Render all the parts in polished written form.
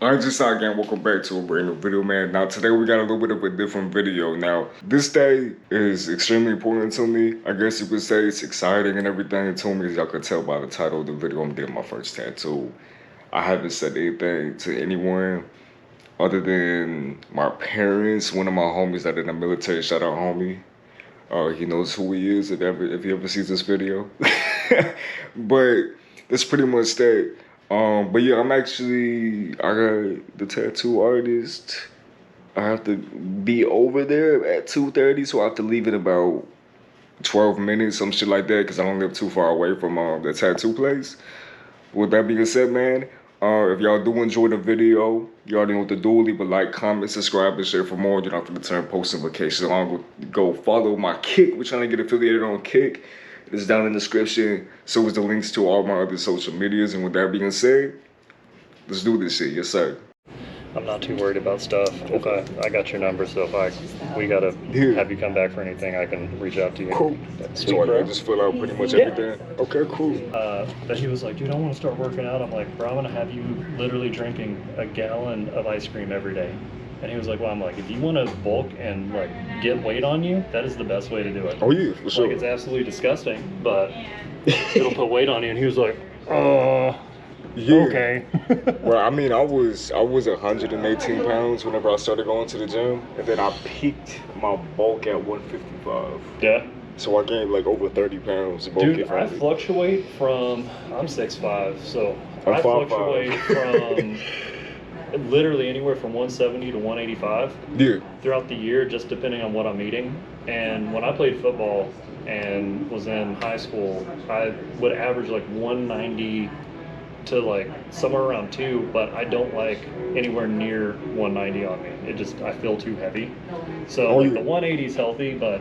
Alright, just again, welcome back to a brand new video, man. Now today we got a little bit of a different video. Now, this day is extremely important to me. I guess you could say it's exciting and everything to me, as y'all could tell by the title of the video. I'm getting my first tattoo. I haven't said anything to anyone other than my parents, one of my homies that in the military, shout out homie. He knows who he is if he ever sees this video. But it's pretty much that. But yeah, I got the tattoo artist. I have to be over there at 2:30, so I have to leave in about 12 minutes, some shit like that, because I don't live too far away from the tattoo place. With that being said, man, if y'all do enjoy the video, you already know what to do. Leave a like, comment, subscribe, and share for more. You don't have to turn post notifications on. Go follow my Kick. We're trying to get affiliated on Kick. It's down in the description. So is the links to all my other social medias. And with that being said, let's do this shit. Yes, sir. I'm not too worried about stuff. If I got your number, so if we gotta have you come back for anything, I can reach out to you. Cool. Sweet, so bro. I just fill out pretty much everything. Okay, cool. But he was like, dude, I want to start working out. I'm like, bro, I'm gonna have you literally drinking a gallon of ice cream every day. And he was like, well, I'm like, if you want to bulk and like get weight on you, that is the best way to do it. Oh yeah, for sure. Like, it's absolutely disgusting, but it'll put weight on you. And he was like, oh. Yeah. Okay. Well, I mean, I was 118 pounds whenever I started going to the gym, and then I peaked my bulk at 155. Yeah. So I gained like over 30 pounds. Dude, I fluctuate from, I'm 6'5", so I'm I 5'5". fluctuate from literally anywhere from 170 to 185 throughout the year, just depending on what I'm eating. And when I played football and was in high school, I would average like 190 to like somewhere around 2, but I don't like anywhere near 190 on me. I feel too heavy. So the 180 is healthy, but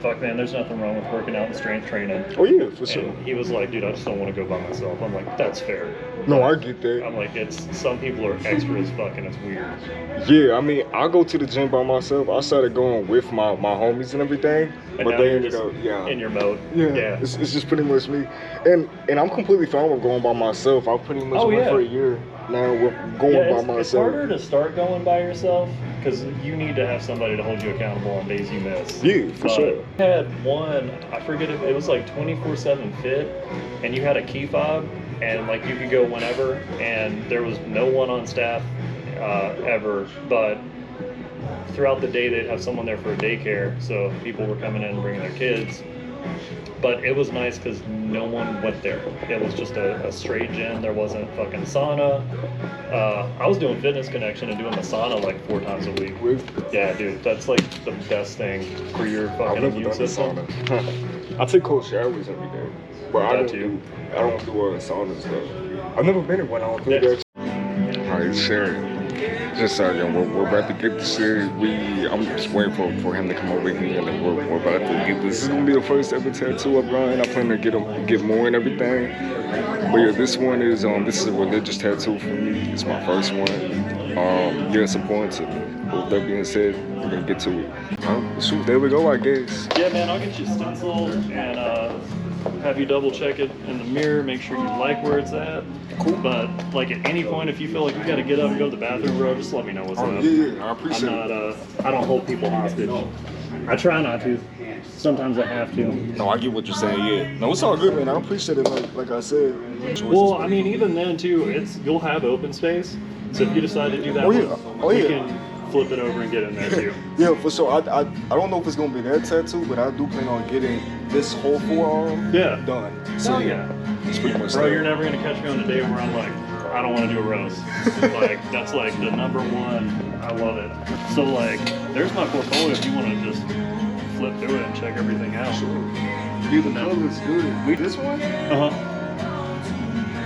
fuck, man, there's nothing wrong with working out and strength training. Oh yeah, for sure. And he was like, dude, I just don't want to go by myself. I'm like, that's fair. No, I get that. I'm like, some people are extra as fuck and it's weird. Yeah, I mean, I go to the gym by myself. I started going with my homies and everything, and but they ended up, in your mode. Yeah. It's just pretty much me, and I'm completely fine with going by myself. I pretty much went for a year now with going by myself. It's harder to start going by yourself because you need to have somebody to hold you accountable on days you miss. Yeah, for sure. I had one, I forget it was like 24/7 fit, and you had a key fob, and like you could go whenever, and there was no one on staff ever, but throughout the day they'd have someone there for a daycare, so people were coming in and bringing their kids. But it was nice because no one went there. It was just a straight gym. There wasn't fucking sauna. I was doing Fitness Connection and doing the sauna like 4 times a week. Yeah, dude, that's like the best thing for your fucking immune system. I take cold showers every day, but I don't do saunas though. I've never been in one. I don't do that. Alright, Sharon. Just we're about to get this shit. I'm just waiting for him to come over here, and then we're about to get this. This is gonna be the first ever tattoo of mine. I plan to get more and everything. But yeah, this one is this is a religious tattoo for me. It's my first one. Yeah, it's important to me. But with that being said, we're gonna get to it. Shoot, there we go, I guess. Yeah, man, I'll get you stenciled and have you double check it in the mirror, make sure you like where it's at. Cool. But like at any point, if you feel like you gotta get up and go to the bathroom, bro, just let me know what's up. Yeah, I appreciate it. I don't hold people hostage. I try not to. Sometimes I have to. No, I get what you're saying, yeah. No, it's all good, man. I appreciate it, like I said. Well, I mean, even then, too, you'll have open space. So if you decide to do that, you can flip it over and get in there, too. Yeah, for sure. I don't know if it's going to be that tattoo, but I do plan on getting this whole forearm done. So, yeah. It's pretty much Bro, you're never going to catch me on a day where I'm like, I don't want to do a rose. Like, that's like the #1. I love it. So, like, there's my portfolio if you want to just flip through it and check everything out. Sure. Dude, the color looks good. This one?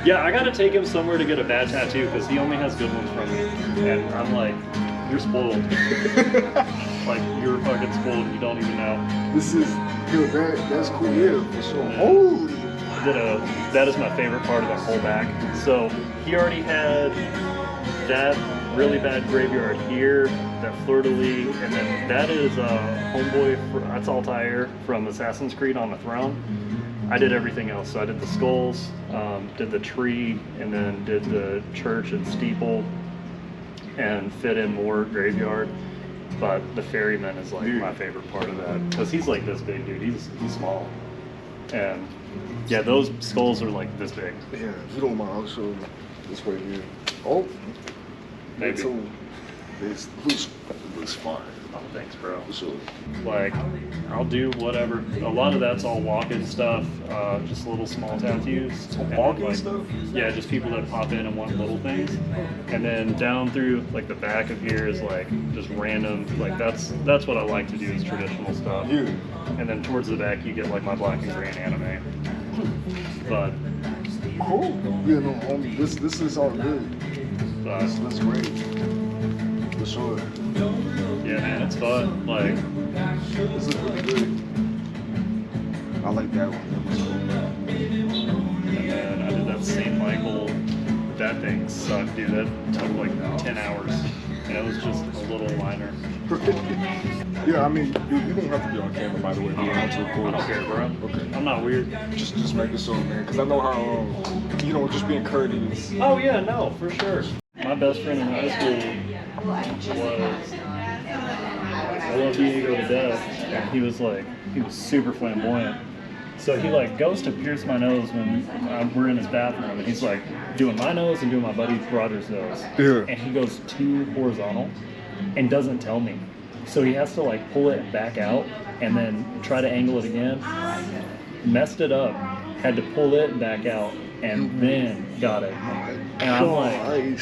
Yeah, I gotta take him somewhere to get a bad tattoo because he only has good ones from me. And I'm like, you're spoiled. Like, you're fucking spoiled. You don't even know. This is, dude, that's cool. Yeah, for sure. Holy. That is my favorite part of the whole back. So he already had that really bad graveyard here, that fleur-de-lis, and then that is homeboy, that's Altair from Assassin's Creed on the throne. I did everything else. So I did the skulls, did the tree, and then did the church and steeple. and fit in more graveyard. But the ferryman is like my favorite part of that because he's like this big, dude. He's small, and yeah, those skulls are like this big. Yeah, if you don't mind, I'll show you this way here. Oh, Maybe. This looks fine. Oh, thanks, bro. For sure. Like, I'll do whatever. A lot of that's all walk-in stuff, just little small tattoos. And then, Walk-in like, stuff? Yeah, just people that pop in and want little things. And then down through like the back of here is like just random. Like that's what I like to do is traditional stuff. Yeah. And then towards the back you get like my black and green anime. But Cool. Yeah, no, homie, this is all good. That's great. For sure. yeah, man, it's fun. Like, This is really good. I like that one. That was cool. and then I did that St. Michael. That thing sucked, dude. That took like 10 hours. And it was just a little liner. Yeah, I mean, you don't have to be on camera, by the way. You don't have to I record. don't care, bro. Okay. I'm not weird. Just make it so, man, because I know how, just being courteous. Oh yeah, no, for sure. My best friend in high school was, I love Diego to death, and he was super flamboyant. So he like goes to pierce my nose when we're in his bathroom, and he's like doing my nose and doing my buddy Roger's nose. Yeah. And he goes too horizontal and doesn't tell me. So he has to like pull it back out and then try to angle it again. Messed it up, had to pull it back out, and then got it. And I'm like,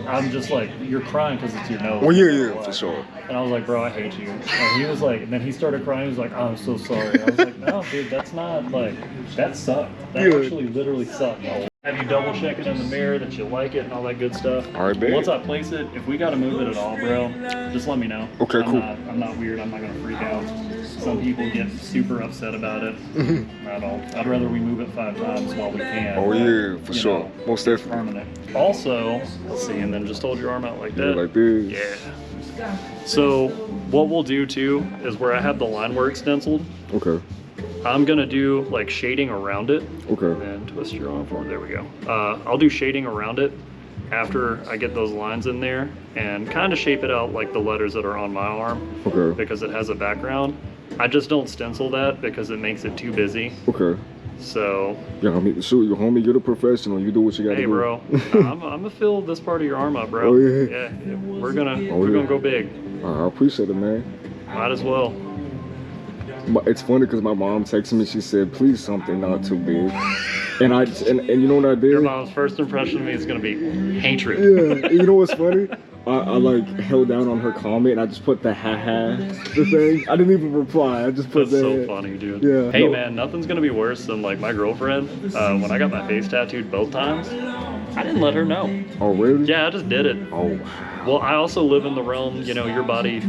I'm just like, you're crying because it's your nose. Well, yeah, for sure. And I was like, bro, I hate you. And he was like, and then he started crying. He was like, I'm so sorry. I was like, no, dude, that's not like, that sucked. That Yeah. actually literally sucked. Have you double check it in the mirror that you like it and all that good stuff? All right, babe. Once I place it, if we got to move it at all, bro, just let me know. Okay, cool. I'm not weird. I'm not going to freak out. Some people get super upset about it. Not all. I'd rather we move it 5 times while we can. Oh, but, yeah, for you sure. know, Most definitely. permanent. Also, let's see, and then just hold your arm out like that. Yeah, like this. Yeah. So what we'll do too is where I have the line work stenciled, Okay. I'm gonna do like shading around it. Okay. And twist your arm forward. There we go. I'll do shading around it after I get those lines in there and kind of shape it out like the letters that are on my arm. Okay. Because it has a background. I just don't stencil that because it makes it too busy. Okay. So. Yeah, I mean, shoot, you homie, you're the professional. You do what you gotta Hey, do. bro. Nah, I'm gonna fill this part of your arm up, bro. Oh, yeah. Yeah. We're gonna go big. I appreciate it, man. Might as well. But it's funny because my mom texted me. She said, "Please, something not too big." And you know what I did? Your mom's first impression of me is gonna be hatred. Yeah, you know what's funny? I like held down on her comment and I just put the the thing. I didn't even reply. I just put That's that. so funny, dude. Yeah. Hey, No. man, nothing's gonna be worse than like my girlfriend. When I got my face tattooed both times, I didn't let her know. Oh, really? Yeah, I just did it. Oh, Well, I also live in the realm, your body,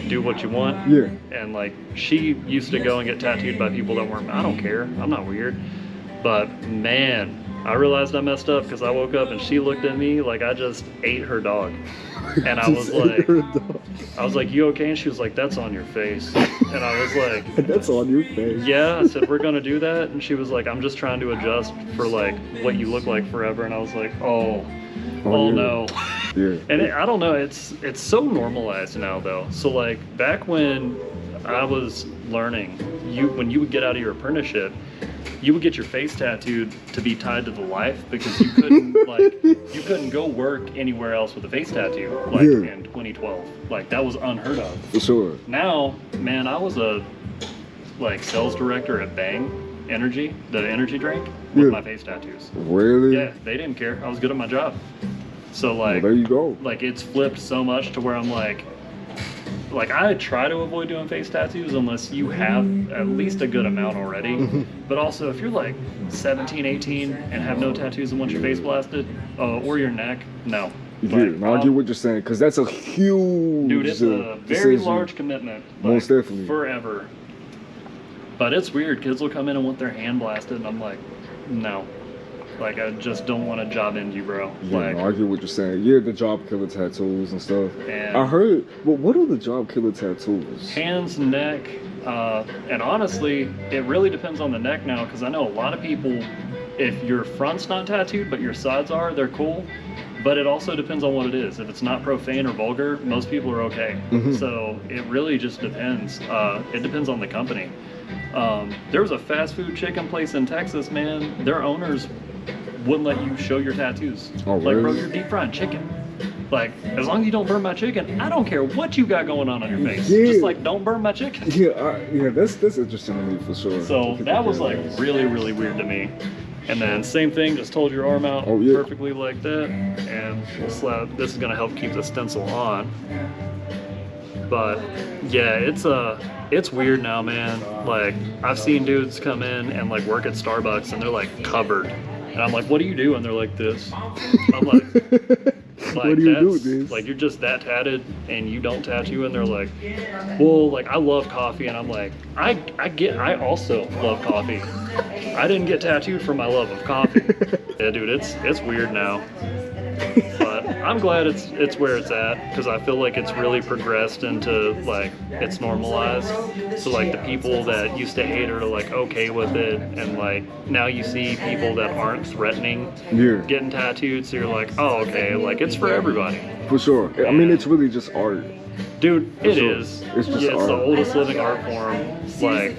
do what you want. yeah. And like, she used to go and get tattooed by people that weren't, I don't care, I'm not weird. But man, I realized I messed up because I woke up and she looked at me like I just ate her dog. And I was like, you okay? And she was like, that's on your face. And I was like, That's on your face. yeah. I said, we're gonna do that. And she was like, I'm just trying to adjust for like what you look like forever. And I was like, oh yeah. no. Yeah. And I don't know, it's so normalized now though. So like back when I was learning, when you would get out of your apprenticeship, you would get your face tattooed to be tied to the life because you couldn't go work anywhere else with a face tattoo in 2012. Like that was unheard of. For sure. Now, man, I was a sales director at Bang Energy, the energy drink, with my face tattoos. Really? Yeah, they didn't care. I was good at my job. So Well, there you go. like it's flipped so much to where I'm like I try to avoid doing face tattoos unless you have at least a good amount already. But also if you're like 17, 18 and have no tattoos and want your face blasted or your neck, no. Yeah, no, I get what you're saying because that's a huge dude, it's a very decision. large commitment. Most definitely. Forever. But it's weird. Kids will come in and want their hand blasted and I'm like, no. Like, I just don't want to job into you, bro. Yeah, no, I get what you're saying. Yeah, the job killer tattoos and stuff. And I heard, but what are the job killer tattoos? hands, neck, and honestly, it really depends on the neck now, because I know a lot of people, if your front's not tattooed, but your sides are, they're cool. but it also depends on what it is. If it's not profane or vulgar, most people are okay. So it really just depends. It depends on the company. There was a fast food chicken place in Texas, man. Their owners wouldn't let you show your tattoos. Oh, like, really? bro, you're deep frying chicken. Like, as long as you don't burn my chicken, I don't care what you got going on your face. Yeah. Just like, don't burn my chicken. Yeah, that's interesting to me for sure. So that was like really, really weird to me. And then same thing, just hold your arm out perfectly like that, and we'll slap. This is gonna help keep the stencil on. But yeah, it's weird now, man. Like, I've seen dudes come in and like work at Starbucks and they're like covered, and I'm like, what do you do? And they're like this. I'm like, what do you do, dude? Like, you're just that tatted and you don't tattoo, and they're like, well, like, I love coffee, and I'm like, I also love coffee. I didn't get tattooed for my love of coffee. Yeah, dude, it's weird now. But I'm glad it's where it's at, because I feel like it's really progressed into like it's normalized. So like the people that used to hate are like okay with it, and like now you see people that aren't threatening getting tattooed. So you're like, oh, okay, like it's for everybody. For sure. I mean, it's really just art. Dude, it is. It's just it's art. the oldest living art form. It's like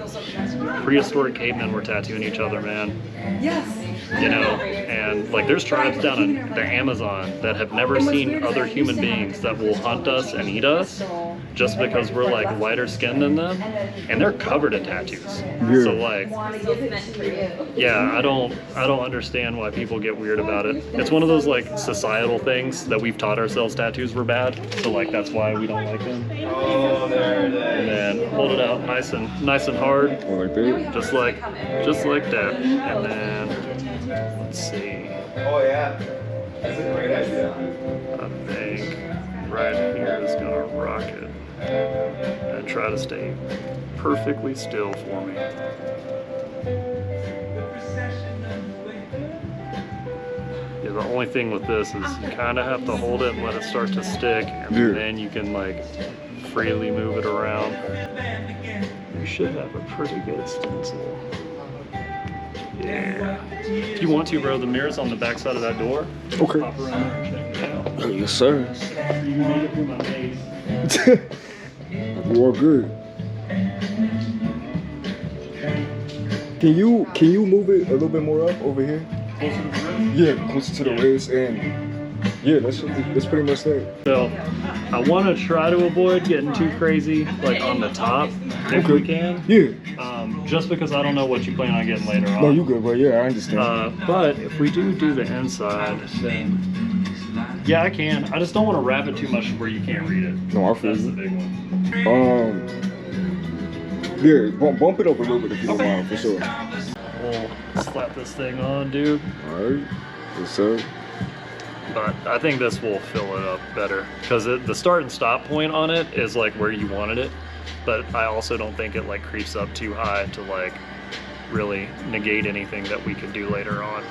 prehistoric cavemen were tattooing each other, man. Yes. You know, and like there's tribes down in the Amazon that have never seen other human beings that will hunt us and eat us just because we're like lighter skinned than them, and they're covered in tattoos. So like, yeah, I don't understand why people get weird about it. It's one of those like societal things that we've taught ourselves tattoos were bad, so like that's why we don't like them. And then hold it out nice and hard, Like that. just like that, and then. Let's see. Oh yeah, that's a great idea. I think right here is gonna rock it. And try to stay perfectly still for me. Yeah, the only thing with this is you kind of have to hold it and let it start to stick, and then you can like freely move it around. You should have a pretty good stencil. Yeah. If you want to, bro, the mirror's on the back side of that door. Okay. Pop around there and check it out. Yes, sir. You made it through my maze. You are good. Can you move it a little bit more up over here? Closer to the rim? Yeah, closer to the wrist, and yeah, that's pretty much that. So I want to try to avoid getting too crazy, like on the top, if we can. Yeah. Just because I don't know what you plan on getting later on. No, you good, bro. Yeah, I understand. But if we do the inside, then yeah, I can. I just don't want to wrap it too much where you can't read it. No, I feel That's the you. big one. Yeah, bump it up a little bit if you don't Okay. mind, for sure. We'll slap this thing on, dude. All right. Yes, sir. But I think this will fill it up better, because the start and stop point on it is like where you wanted it. But I also don't think it like creeps up too high to like really negate anything that we could do later on.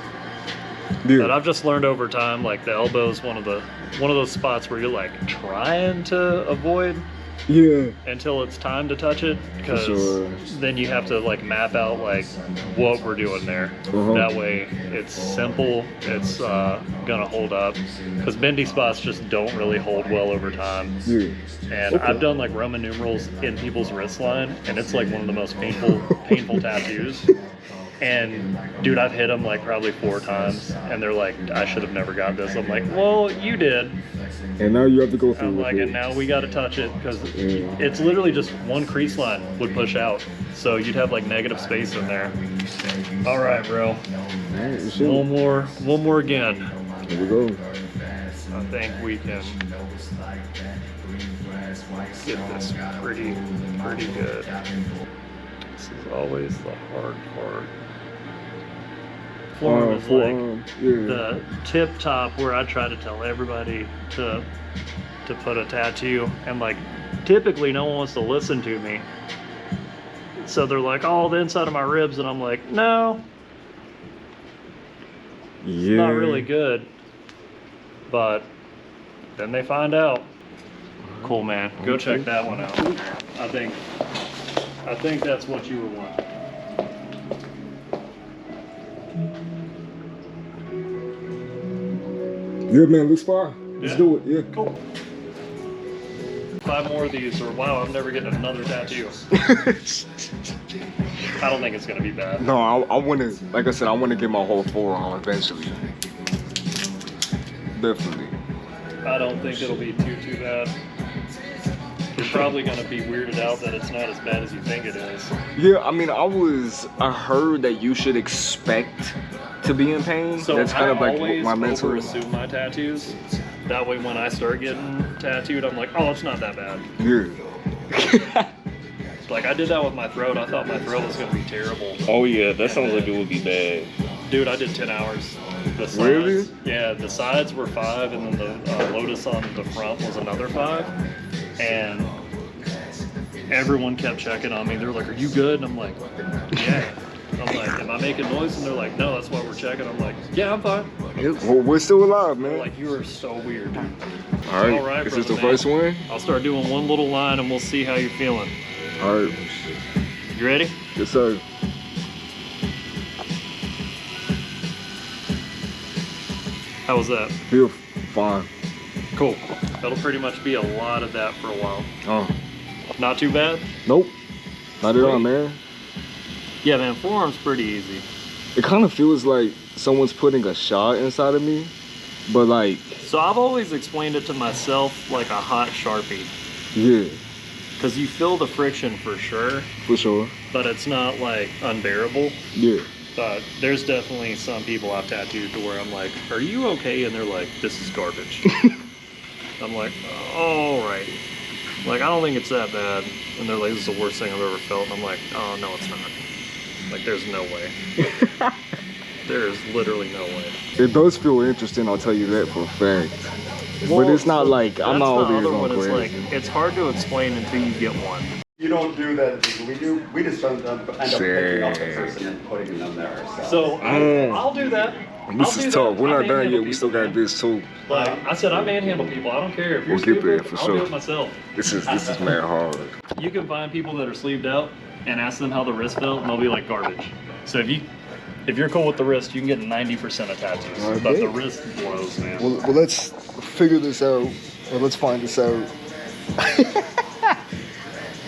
Yeah. But I've just learned over time, like the elbow is one of those spots where you're like trying to avoid Yeah. until it's time to touch it, because sure. then you have to like map out like what we're doing there. That way it's simple, it's gonna hold up, because bendy spots just don't really hold well over time. Yeah. And I've done like Roman numerals in people's wrist line, and it's like one of the most painful tattoos. And dude, I've hit them like probably 4 times, and they're like, I should have never got this. I'm like, well, you did. And now you have to go through I'm with like, it. and now we got to touch it, because it's literally just one crease line would push out, so you'd have like negative space in there. All right, bro. All right, you should. One more again. Here we go. I think we can get this pretty good. This is always the hard part. Forearm is like the tip top where I try to tell everybody to put a tattoo, and like typically no one wants to listen to me. So they're like, oh, the inside of my ribs, and I'm like, no, it's not really good. But then they find out. Cool, man. Go check that one out. I think that's what you were wanting. Yeah, man, looks fire. Let's Yeah. do it. Yeah. Cool. 5 more of these, or wow, I'm never getting another tattoo. I don't think it's gonna be bad. No, I want to, like I said, I want to get my whole forearm eventually. Definitely. I don't think it'll be too bad. You're probably gonna be weirded out that it's not as bad as you think it is. Yeah, I mean, I heard that you should expect to be in pain. So that's kind I of like always my mental. overassume my tattoos. That way, when I start getting tattooed, I'm like, oh, it's not that bad. Yeah. Like I did that with my throat. I thought my throat was gonna be terrible. Oh yeah, that sounds like it would be bad. Dude, I did 10 hours. The sides, Really? Yeah, the sides were 5, and then the lotus on the front was another 5. And everyone kept checking on me. They're like, "Are you good?" And I'm like, "Yeah." I'm like, "Am I making noise?" And they're like, "No, that's why we're checking." I'm like, "Yeah, I'm fine." Well, we're still alive, They're man. like, "You are so weird, dude." All right. All right, Is this the brother, first one? I'll start doing one little line, and we'll see how you're feeling. All right. You ready? Yes, sir. How was that? Feel fine. Cool. That'll pretty much be a lot of that for a while. Oh. Not too bad? Nope. Not at all, man. Yeah, man, forearm's pretty easy. It kind of feels like someone's putting a shot inside of me, but like, So I've always explained it to myself like a hot Sharpie. yeah, Because you feel the friction for sure, for sure. but it's not like unbearable. Yeah. But there's definitely some people I've tattooed to where I'm like, "Are you okay?" And they're like, "This is garbage." I'm like, "All right." Like, I don't think it's that bad. And they're like, "This is the worst thing I've ever felt." And I'm like, "Oh, no, it's not." Like, there's no way. There is literally no way. It does feel interesting, I'll tell you that for a fact. But it's not like, I'm not over here going It's crazy. like, it's hard to explain until you get one. You don't do that. We just don't end up picking up the Shit. person and putting them there ourselves. So I'll do that. This is tough. We're not done yet. We We still got this too. Like I said, I manhandle people. I don't care if you're We'll get there stupid, for I'll sure. do it myself. This is mad hard. You can find people that are sleeved out and ask them how the wrist felt, and they'll be like garbage. So if you're cool with the wrist, you can get 90% of tattoos. I But bet. the wrist blows, man. Well, let's figure this out. Well, let's find this out.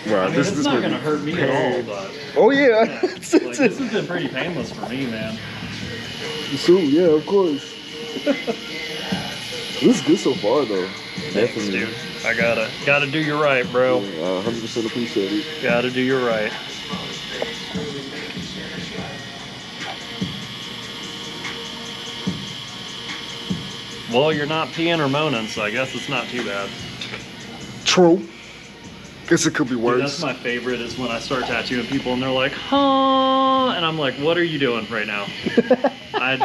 Wow, I mean, it's not gonna hurt me at all, but Oh yeah. yeah, like, this has been pretty painless for me, man. So yeah, of course. This is good so far, though. Thanks, Definitely. dude. I gotta do you right, bro. 100% appreciate it. Gotta do you right. Well, you're not peeing or moaning, so I guess it's not too bad. True. Guess it could be Dude, worse. that's my favorite is when I start tattooing people and they're like, huh? And I'm like, what are you doing right now? I'd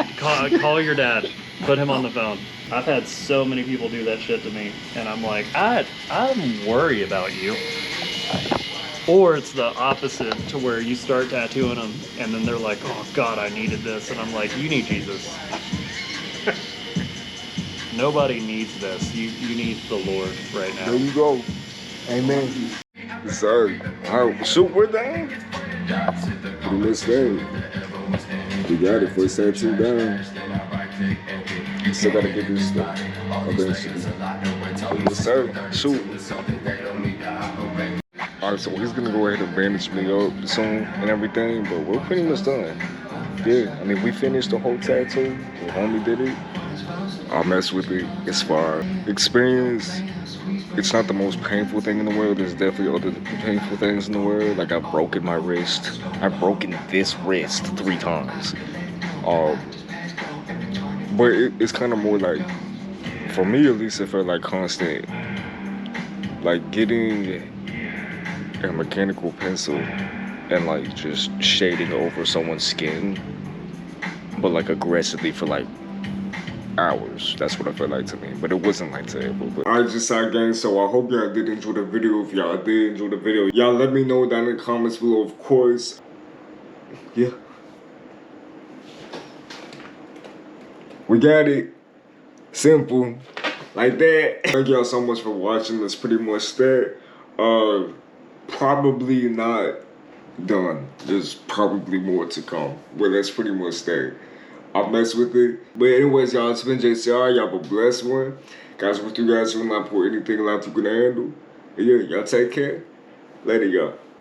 call your dad. Put him on the phone. I've had so many people do that shit to me. And I'm like, I'm worried about you. Or it's the opposite to where you start tattooing them and then they're like, oh God, I needed this. And I'm like, you need Jesus. Nobody needs this. You need the Lord right There now. you go. Amen. Sir. All right, shoot, we're done. Pretty much done. We got it. First tattoo down. Still gotta get this stuff eventually. Yes, sir. Shoot. Alright, so he's gonna go ahead and bandage me up soon and everything, but we're pretty much done. Yeah, I mean, we finished the whole tattoo. The homie did it. I'll mess with it. It's fine. Experience, it's not the most painful thing in the world. There's definitely other painful things in the world. Like, I've broken my wrist. I've broken this wrist 3 times. But it's kind of more like, for me at least, it felt like constant, like getting a mechanical pencil and like just shading over someone's skin, but like aggressively for like hours. That's what it felt like to me, but it wasn't like terrible. But I just said gang, so I hope y'all did enjoy the video. If y'all did enjoy the video, y'all let me know down in the comments below, of course. Yeah, we got it. Simple like that. Thank y'all so much for watching. That's pretty much that. Probably not done. There's probably more to come, but that's pretty much that. I mess with it. But anyways, y'all, it's been JCRI. Y'all have a blessed one. Guys, with you guys will not pour anything life you can handle. And yeah, y'all take care. Later, y'all.